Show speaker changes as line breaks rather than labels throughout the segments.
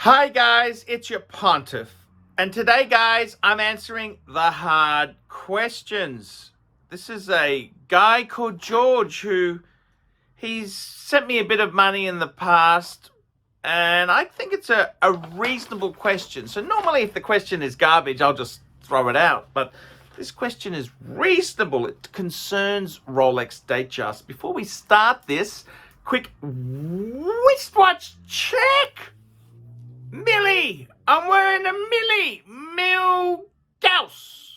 Hi guys, it's your Pontiff. And today guys, I'm answering the hard questions. This is a guy called George who he's sent me a bit of money in the past and I think it's a reasonable question. So normally if the question is garbage, I'll just throw it out. But this question is reasonable. It concerns Rolex DateJust. Before we start this, quick wristwatch check. Millie! I'm wearing a Millie! Milgauss!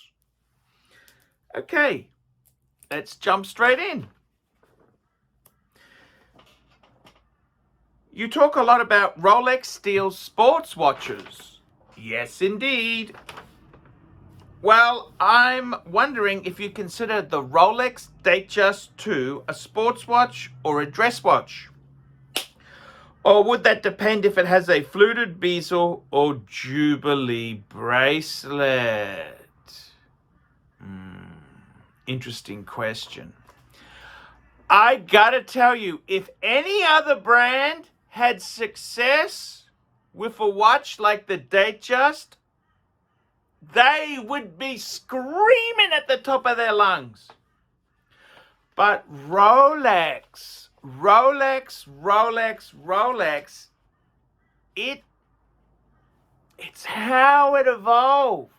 Okay, let's jump straight in. You talk a lot about Rolex steel sports watches. Yes, indeed. Well, I'm wondering if you consider the Rolex DateJust II a sports watch or a dress watch. Or would that depend if it has a fluted bezel or jubilee bracelet? Interesting question. I gotta tell you, if any other brand had success with a watch like the DateJust, they would be screaming at the top of their lungs. But Rolex, it's how it evolved.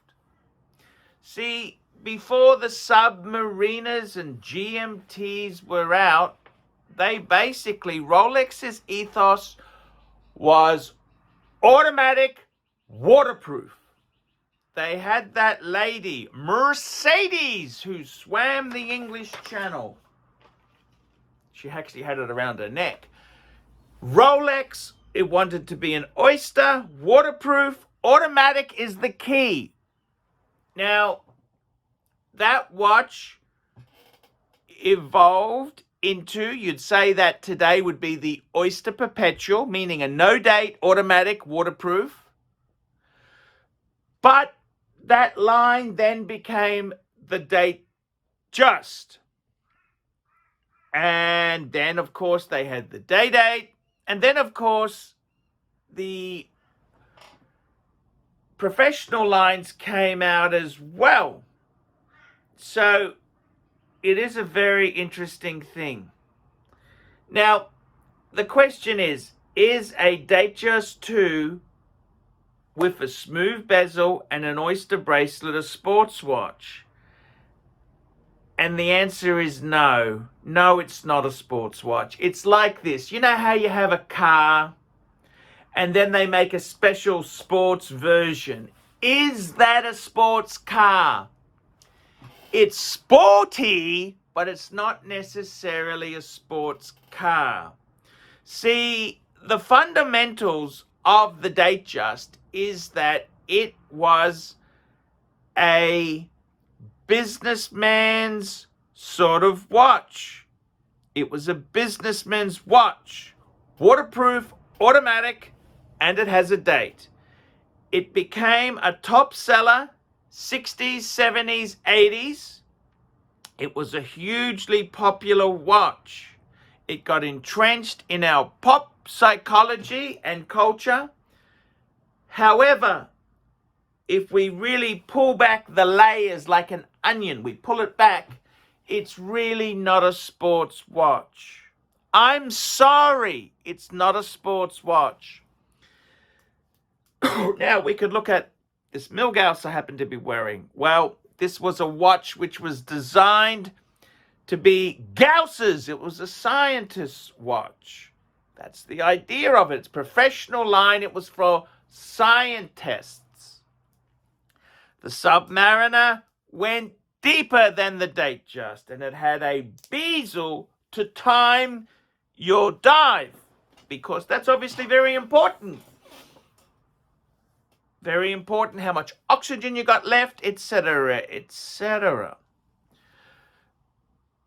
See, before the Submariners and GMTs were out, Rolex's ethos was automatic, waterproof. They had that lady, Mercedes, who swam the English Channel. She actually had it around her neck. Rolex, it wanted to be an oyster, waterproof, automatic is the key. Now, that watch evolved into, you'd say that today would be the Oyster Perpetual, meaning a no-date, automatic, waterproof. But that line then became the DateJust. And then, of course, they had the Day-Date. And then, of course, the professional lines came out as well. So it is a very interesting thing. Now, the question is a DateJust II with a smooth bezel and an oyster bracelet a sports watch? And the answer is no. No, it's not a sports watch. It's like this. You know how you have a car and then they make a special sports version? Is that a sports car? It's sporty, but it's not necessarily a sports car. See, the fundamentals of the DateJust is that it was a businessman's sort of watch. It was a businessman's watch. Waterproof, automatic, and it has a date. It became a top seller, 60s, 70s, 80s. It was a hugely popular watch. It got entrenched in our pop psychology and culture. However, if we really pull back the layers like an onion, we pull it back, it's really not a sports watch. I'm sorry, it's not a sports watch. Now, we could look at this Milgauss I happen to be wearing. Well, this was a watch which was designed to be Gauss's. It was a scientist's watch. That's the idea of it. It's professional line. It was for scientists. The Submariner went deeper than the DateJust, and it had a bezel to time your dive, because that's obviously very important. Very important how much oxygen you got left, etc., etc.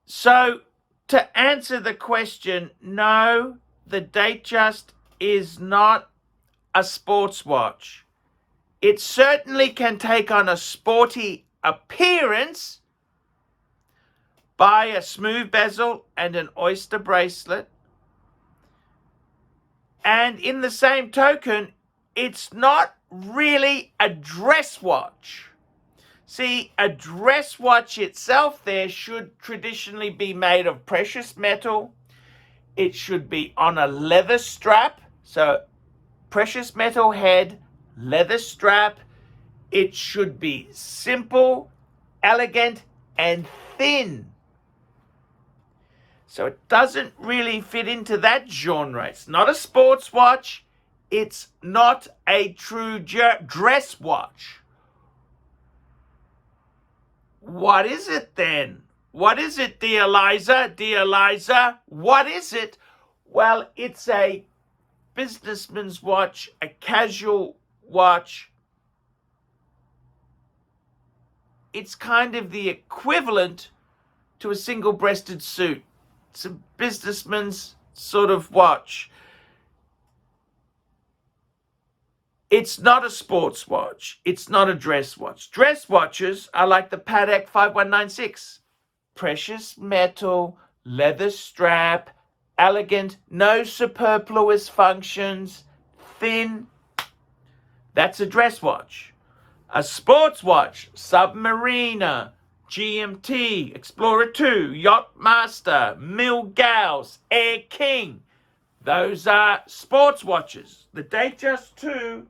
So, to answer the question, no, the DateJust is not a sports watch. It certainly can take on a sporty appearance by a smooth bezel and an oyster bracelet. And in the same token, it's not really a dress watch. See, a dress watch itself there should traditionally be made of precious metal. It should be on a leather strap. So precious metal head, leather strap. It should be simple, elegant, and thin. So it doesn't really fit into that genre. It's not a sports watch. It's not a true dress watch. What is it then? What is it, dear Liza? Dear Liza, what is it? Well, it's a businessman's watch, a casual watch. It's kind of the equivalent to a single-breasted suit. It's a businessman's sort of watch. It's not a sports watch. It's not a dress watch. Dress watches are like the Patek 5196. Precious metal, leather strap, elegant, no superfluous functions, thin. That's a dress watch. A sports watch, Submariner, GMT, Explorer 2, Yachtmaster, Milgauss, Air King. Those are sports watches. The DateJust II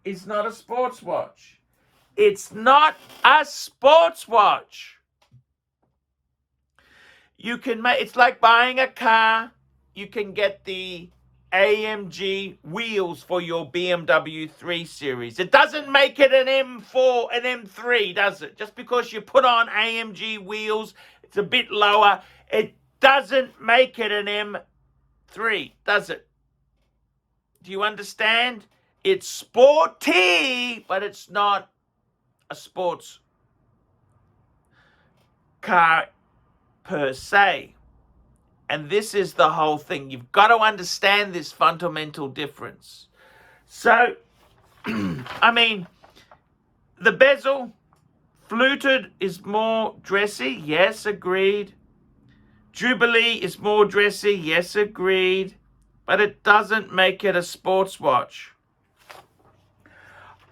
is not a sports watch. It's not a sports watch. You can make, it's like buying a car. You can get the AMG wheels for your BMW 3 Series. It doesn't make it an M4, an M3, does it? Just because you put on AMG wheels, it's a bit lower. It doesn't make it an M3, does it? Do you understand? It's sporty, but it's not a sports car per se. And this is the whole thing. You've got to understand this fundamental difference. So, I mean, the bezel, fluted is more dressy. Yes, agreed. Jubilee is more dressy. Yes, agreed. But it doesn't make it a sports watch.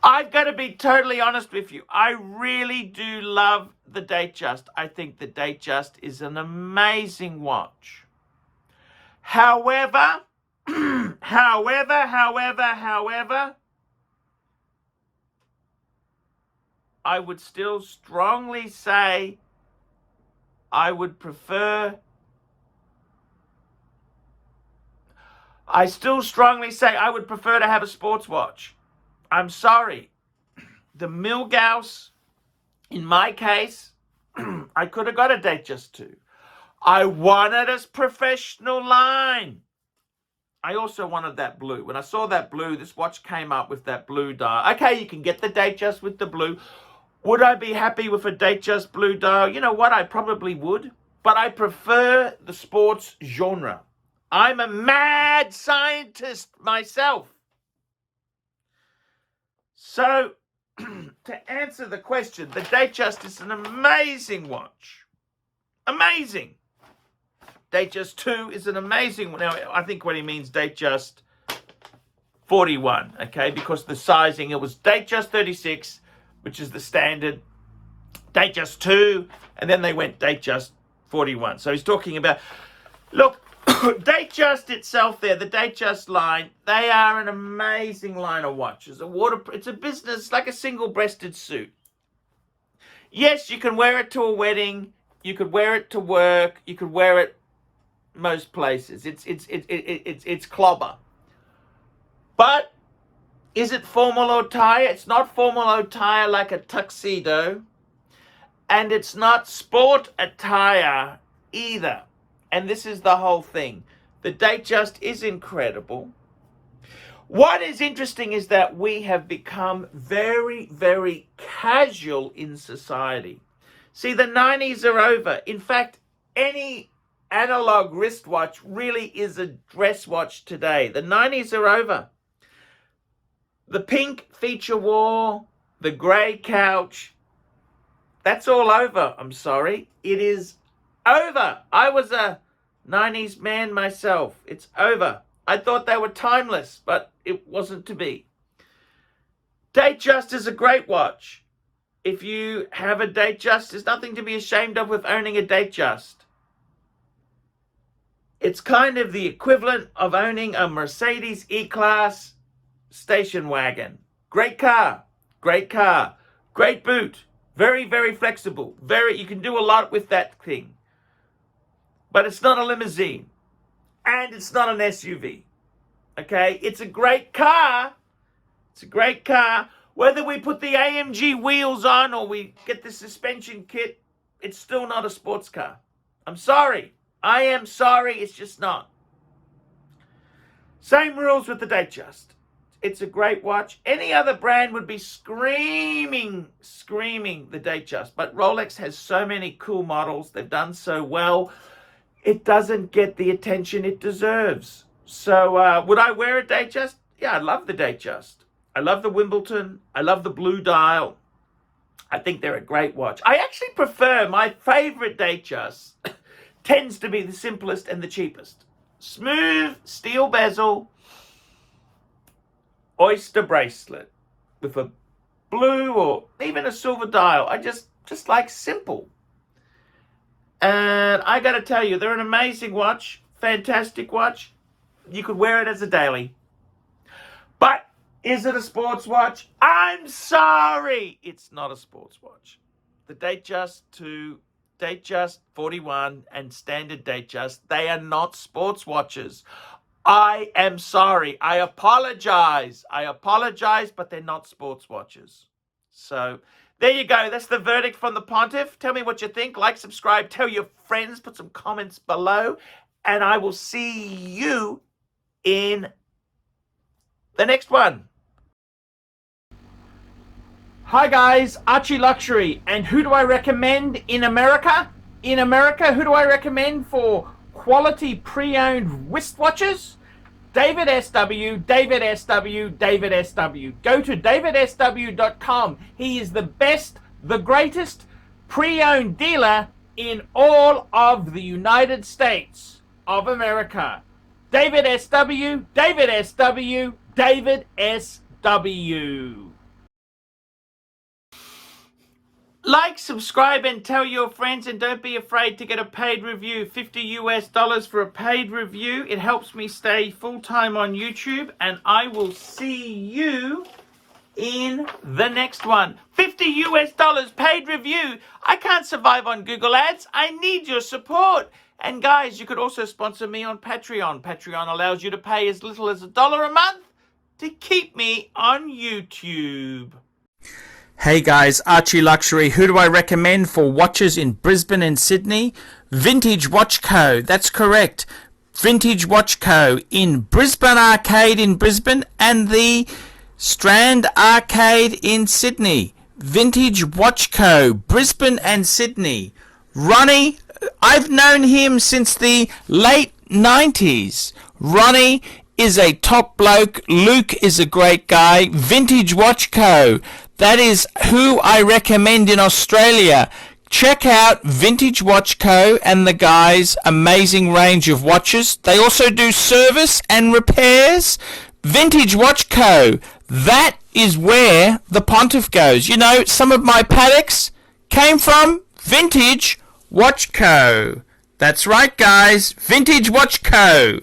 I've got to be totally honest with you. I really do love the DateJust. I think the DateJust is an amazing watch. However, however, I would still strongly say I would prefer, I still strongly say I would prefer to have a sports watch. I'm sorry. The Milgauss, in my case, I could have got a DateJust II. I wanted a professional line. I also wanted that blue. When I saw that blue, this watch came up with that blue dial. Okay, you can get the DateJust with the blue. Would I be happy with a DateJust blue dial? You know what? I probably would. But I prefer the sports genre. I'm a mad scientist myself. So, to answer the question, the DateJust is an amazing watch. Amazing. DateJust II is an amazing one. Now, I think what he means DateJust 41, okay? Because the sizing, it was DateJust 36, which is the standard, DateJust II, and then they went DateJust 41. So he's talking about, look, DateJust itself there, the DateJust line, they are an amazing line of watches. It's a business, like a single-breasted suit. Yes, you can wear it to a wedding. You could wear it to work. You could wear it most places. It's clobber. But is it formal attire? It's not formal attire like a tuxedo. And it's not sport attire either. And this is the whole thing. The DateJust is incredible. What is interesting is that we have become very, very casual in society. See, the 90s are over. In fact, any analog wristwatch really is a dress watch today. The 90s are over. The pink feature wall, the grey couch, that's all over. I'm sorry. It is over. I was a 90s man myself. It's over. I thought they were timeless, but it wasn't to be. DateJust is a great watch. If you have a DateJust, there's nothing to be ashamed of with owning a DateJust. It's kind of the equivalent of owning a Mercedes E-Class station wagon. Great car, great car, great boot, very, very flexible. You can do a lot with that thing. But it's not a limousine, and it's not an SUV. Okay, it's a great car. It's a great car. Whether we put the AMG wheels on or we get the suspension kit, it's still not a sports car. I'm sorry. I am sorry, it's just not. Same rules with the DateJust. It's a great watch. Any other brand would be screaming the DateJust. But Rolex has so many cool models. They've done so well. It doesn't get the attention it deserves. So would I wear a DateJust? Yeah, I love the DateJust. I love the Wimbledon. I love the blue dial. I think they're a great watch. I actually prefer, my favorite DateJust tends to be the simplest and the cheapest. Smooth steel bezel, oyster bracelet with a blue or even a silver dial. I just like simple. And I got to tell you, they're an amazing watch, fantastic watch. You could wear it as a daily. But is it a sports watch? I'm sorry, it's not a sports watch. The DateJust II, DateJust 41 and standard DateJust, they are not sports watches. I am sorry. I apologize. But they're not sports watches. So there you go. That's the verdict from the Pontiff. Tell me what you think. Like, subscribe, tell your friends, put some comments below, and I will see you in the next one. Hi guys, ArchieLuxury, and who do I recommend in America? In America, who do I recommend for quality pre-owned wristwatches? David SW, David SW, David SW. Go to davidsw.com. He is the best, the greatest pre-owned dealer in all of the United States of America. David SW, David SW, David SW. Like, subscribe, and tell your friends, and don't be afraid to get a paid review. $50 for a paid review. It helps me stay full-time on YouTube, and I will see you in the next one. $50 paid review. I can't survive on Google Ads. I need your support. And guys, you could also sponsor me on Patreon. Patreon allows you to pay as little as $1 a month to keep me on YouTube. Hey guys, ArchieLuxury. Who do I recommend for watches in Brisbane and Sydney? Vintage Watch Co. That's correct. Vintage Watch Co. in Brisbane Arcade in Brisbane and the Strand Arcade in Sydney. Vintage Watch Co. Brisbane and Sydney. Ronnie, I've known him since the late 90s. Ronnie is a top bloke. Luke is a great guy. Vintage Watch Co. That is who I recommend in Australia. Check out Vintage Watch Co. and the guys' amazing range of watches. They also do service and repairs. Vintage Watch Co. That is where the Pontiff goes. You know, some of my Pateks came from Vintage Watch Co. That's right, guys. Vintage Watch Co.